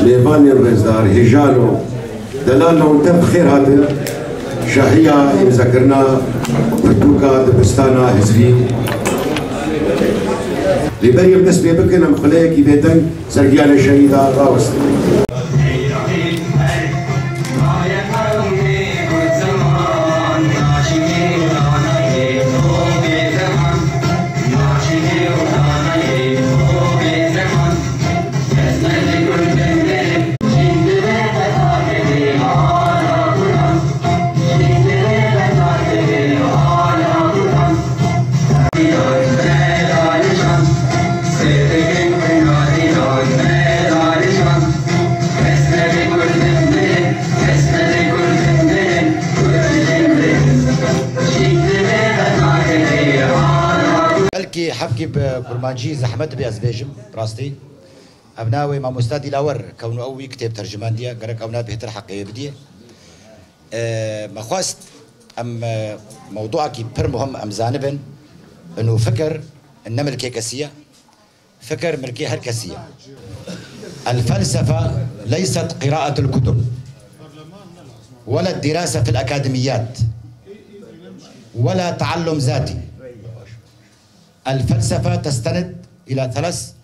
ليفاني الرزدار هجالو دلالو انت بخير هذا شاهية ذكرنا بردوكا دبستانا هزري لبريم نسبة بكنا مخليك يبيتن سرقيان شهيدة غاوست حبكي برمانجي زحمت بأزبيجم راستي أبناوي ما مستادي لاور كونه أوي كتاب ترجمان ديا قرق أبناء بهتر حقيقة بديه ما خواست أم موضوعك بر مهم أم زانبن إنه فكر إن ملكي كسية فكر ملكي هالكسية الفلسفة ليست قراءة الكتب ولا الدراسة في الأكاديميات ولا تعلم ذاتي. الفلسفة تستند إلى 3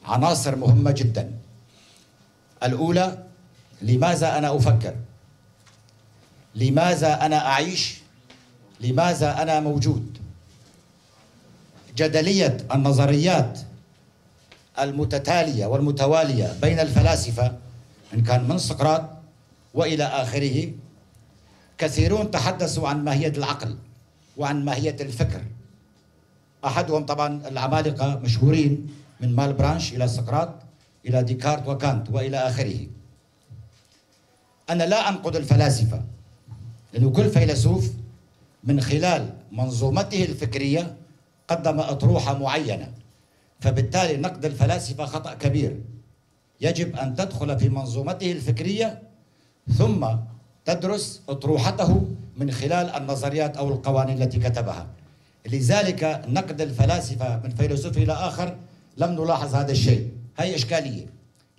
عناصر مهمة جدا. الأولى لماذا أنا أفكر؟ لماذا أنا أعيش؟ لماذا أنا موجود؟ جدلية النظريات المتتالية والمتوالية بين الفلاسفة إن كان من سقراط وإلى آخره، كثيرون تحدثوا عن ماهية العقل وعن ماهية الفكر. أحدهم طبعا العمالقة مشهورين من مال برانش إلى سقراط إلى ديكارت وكانت وإلى آخره. أنا لا أنقد الفلاسفة، لأن كل فيلسوف من خلال منظومته الفكرية قدم أطروحة معينة، فبالتالي نقد الفلاسفة خطأ كبير. يجب أن تدخل في منظومته الفكرية ثم تدرس أطروحته من خلال النظريات أو القوانين التي كتبها. لذلك نقد الفلاسفة من فيلسوف إلى آخر لم نلاحظ هذا الشيء. هي إشكالية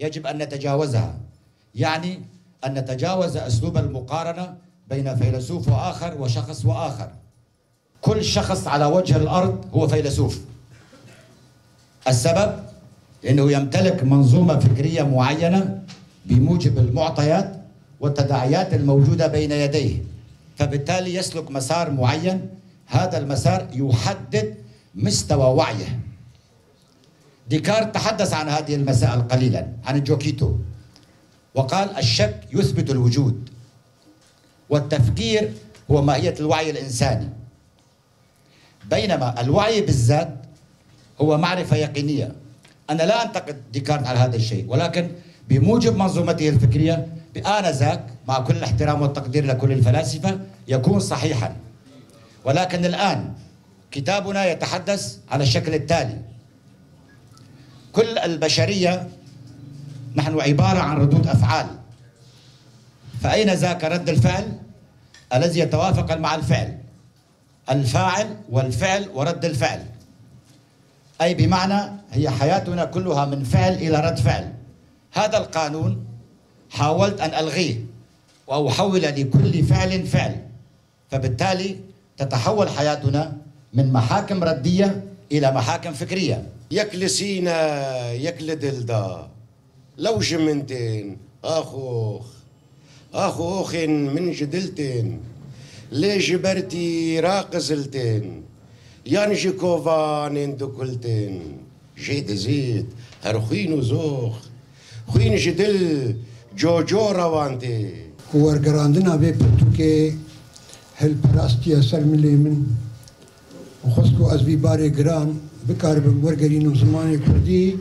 يجب أن نتجاوزها، يعني أن نتجاوز أسلوب المقارنة بين فيلسوف وآخر وشخص وآخر. كل شخص على وجه الأرض هو فيلسوف. السبب أنه يمتلك منظومة فكرية معينة بموجب المعطيات والتداعيات الموجودة بين يديه، فبالتالي يسلك مسار معين. هذا المسار يحدد مستوى وعيه. ديكارت تحدث عن هذه المسائل قليلا عن جوكيتو، وقال الشك يثبت الوجود، والتفكير هو ماهية الوعي الإنساني، بينما الوعي بالذات هو معرفة يقينية. أنا لا أنتقد ديكارت على هذا الشيء، ولكن بموجب منظومته الفكرية بآنذاك مع كل الاحترام والتقدير لكل الفلاسفة يكون صحيحا. ولكن الآن كتابنا يتحدث على الشكل التالي: كل البشرية نحن عبارة عن ردود أفعال، فأين ذاك رد الفعل الذي يتوافق مع الفعل؟ الفاعل والفعل ورد الفعل، أي بمعنى هي حياتنا كلها من فعل إلى رد فعل. هذا القانون حاولت أن ألغيه وأحول لكل فعل فعل، فبالتالي تتحول حياتنا من محاكم ردية إلى محاكم فكرية. يكل سينا يكل دلدا لو جمنتين أخوخ من جدلتين لي جبرتي راقزلتين يانجي كوفان اندكلتين جيد زيد هرخين وزوخ خوين جدل جوجو روانتي ورقراندنا بي برتوكي هل براستي أسر ملي من وخصكو از بباري قران بكار بورقرين وزماني كردي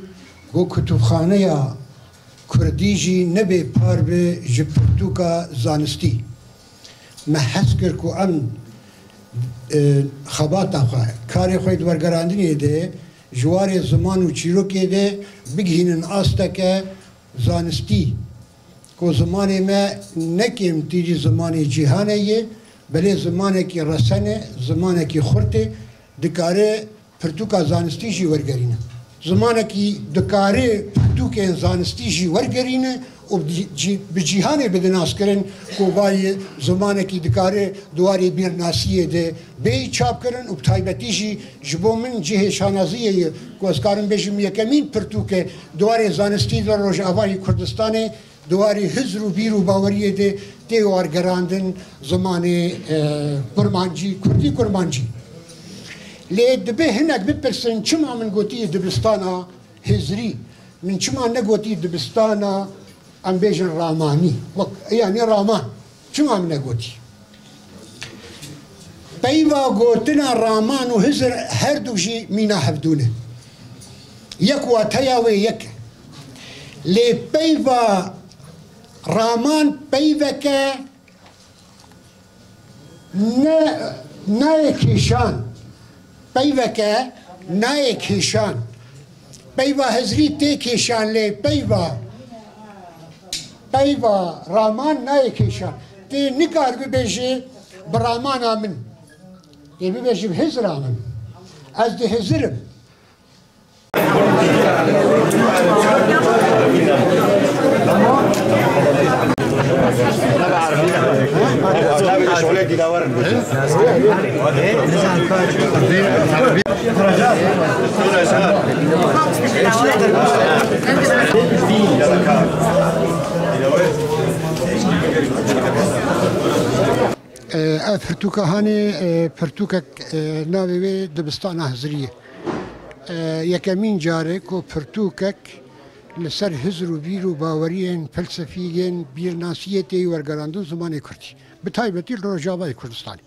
قو كتب خانيا كرديجي نبي بارب جبرتوكا زانستي ما حسكر كو أم خبات أخوة كاري خوي دورگراندني ده جواري زمان و چيروكي ده بگهينن آستك زانستي كو زماني ما نكيم تيجي زماني جهاني بلي زماني كي رسنه زماني كي خورته دكاري پرتوكا زانستي جي ورگرينه زماني كي دكاري پرتوكا زانستي جي ورگرينه و بجهاني بدناس کرن كو باي زماني كي دكاري دواري بيرناسيه ده بي چاپ کرن و بتايبتي جي جبو من جهه شانازيه كو اسكارن بجم يكمين پرتوكا دواري زانستي در روج آوائي كردستاني دواري هزر و بير و باوريه ده تيوار گراندن زماني كرمانجي كردي كرمانجي لي دبي هناك بپرسن چما من گوتي دبستانا هزري من چما نگوتي دبستانا ام بيجن راماني يعني رامان چما من نگوتي بيوا گوتنا رامان و هزر هر دو جي مينا هفدونه يك واتيا ويك لي بيوا رامان بيوك نايكيشان بيوك نايكيشان بيوا هزري تيكيشان لي بيوا رامان نايكيشان تي نكار ببيجي برامان آمن تي ببيجي بهزر آمن از دي هزرم پرتوکا هانی پرتوکا ناوی دبستان هزریه یکمین جاره کو پرتوکک لسر هزر و بیر و باورین فلسفیین بیرناسیتی ورگراندون زمان کردی به تایبتی روجاوای کردستانی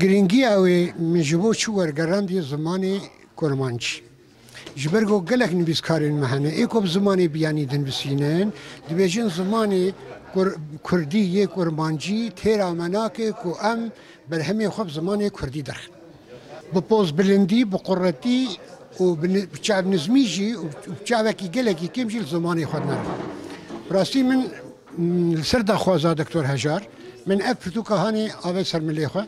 گرینگی اوی مجبور چو ورگراندی زمان کرمانچی جبرگو گلک نویسکارین مهنه ایکوب زمانی بیانی دن بسینن دبیجن زمانی کردی کرمانچی تیرا مناکه کو ام برهمی خوب زمانی کردی درخ بپوز بلندی بقرتی و بچاب نزمیجی و بچابکی گلکی کم جیل زمانی خود نرم راستی من سردا خوازا دکتر هجار من اف پرتوکا هانی آوه سرملی خواه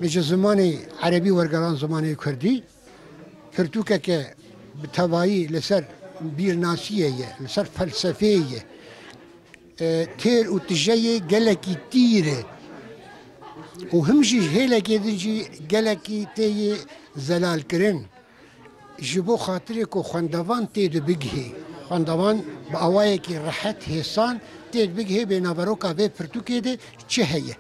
میجه زمانی عربی ورگران زمانی کردی پرتوکا که بتوایی لسر بیرناسیه لسر فلسفیه تیر و تجیه گلکی تیره و همجی هیلکی دیجی گلکی تی زلال کرن جبو خاطری کو خواندوان تید بگهی خواندوان با آوایی که راحت حسان تید بگهی به ناوروکا و پرتوکی ده چه هیه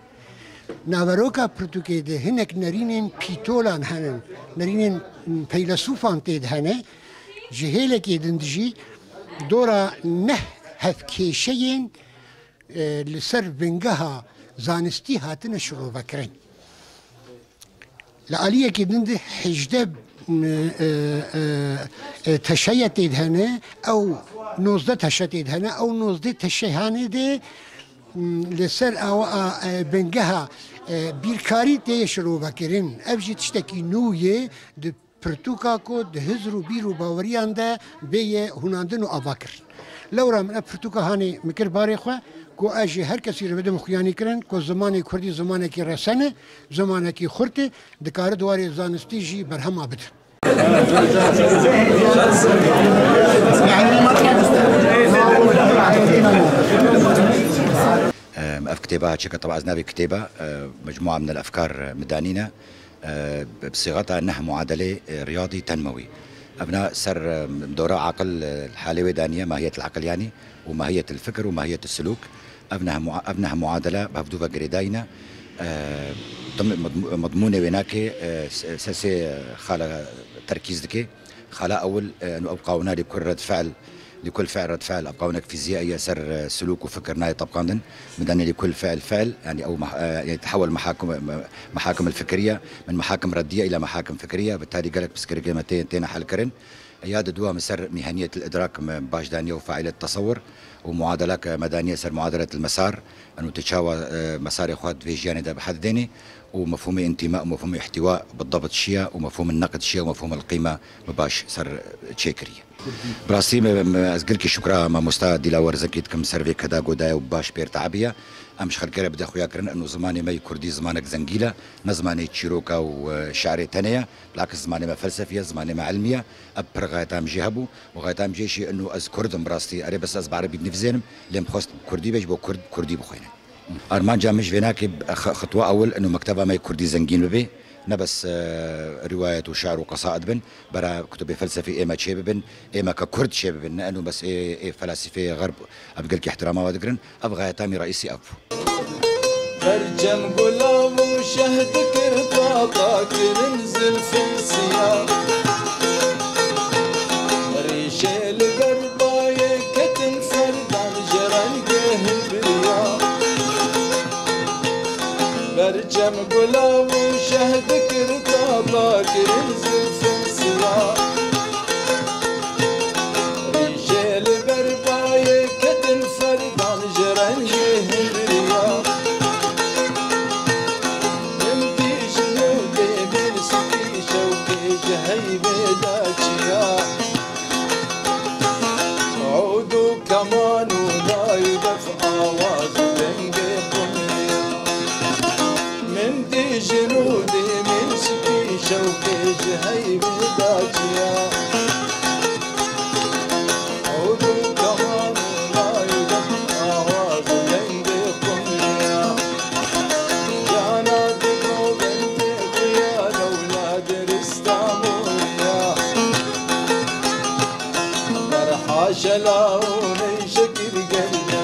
ناوروکا پرتوکی ده هنک نرینین پیتولان هنن نرینین فیلسوفان تید هنه جهیلکی دندجی دورا نه هفکیشین لسر بنگها زانستی هاتن شروع بکرین لعلیه که دنده حجده تشیه تیدهنه او 19 تشیه تیدهنه او 19 تشیه هانه ده لسر او بنگها بیرکاری تی شروع بکرین افجی تشتکی نویه ده پرتوکا کو ده هزر و بیر و باوریان ده بیه هناندن و آواکر لورا من پرتوکا هانی مکر باری خواه کو اجی هر کسی رو بده مخیانی کرن کو زمانی کردی زمانی کی رسانه زمانی کی خورته دکار دواری زانستی جی برهم آبد في كتابة هاتشيكا طبعا أزنابي كتابة مجموعة من الأفكار مدانينة بصيغتها أنها معادلة رياضي تنموي أبناء سر دورة عقل الحالة دانية ماهية العقل يعني وماهية الفكر وماهية السلوك أبنها معادلة بهفدوفا جريداينا مضمونة ويناكي ساسي خالا تركيز دكي خالا أول أبقاونا لكل فعل رد فعل أبقاونا فيزيائية سر سلوك وفكر ناي طبقاندن مداني لكل فعل يعني أو يتحول محاكم الفكرية من محاكم ردية إلى محاكم فكرية بالتالي قالك بسكري كلمتين تينا حل كرن إيادة دوا مسر مهنية الإدراك باش دانية وفاعلية التصور ومعادلة مدنية سر معادلة المسار أنه تتشاوى مسار إخوات في جانب بحد ديني ومفهوم انتماء ومفهوم احتواء بالضبط الشيء ومفهوم النقد الشيء ومفهوم القيمة مباش سر تشيكرية براسي أزقلك شكرا ما مستعد دلاور زكيت كم سرفي كدا قدايا وباش بير تعبية أمش خلقنا بدا خويا كرن أنه زماني ما كردي زمانك زنجيلة نزماني تشيروكا وشعري تانية بالعكس زماني ما فلسفية زماني ما علمية أبر غايتام جيهبو وغايتام جيشي أنه أز كردم براستي أري بس أز بعربي بنفزينم لم خست كردي بيج بو كردي بخوينا أرمان جامش فيناكي خطوة أول أنه مكتبة ما كردي زنجين ببي نبس رواية وشعر وقصائد بن برا كتب فلسفي إما شيء بن إما ككرد شيء بن لأنه بس فلاسفة غرب أبقلك احترامه وذكرن أبغى تامي رئيسي أبو برجم قلام وشهدك رفاقك ننزل في السياق ريشة القرباية كتن فرد عن جرنقه برياق برجم قلام وشهدك رفاقك ننزل في السياق ريشة القرباية كتن فرد عن جرنقه برياق عودوا كمان ولا يدفع آواز بنقي قمريا من دي جنودي من سكي شوقي جهيب داجيا عودوا كمان ولا يدفع آواز بنقي قمريا يا نادق وبنتي خويا لأولاد رستاموريا حاشا لاوني شكل قلبي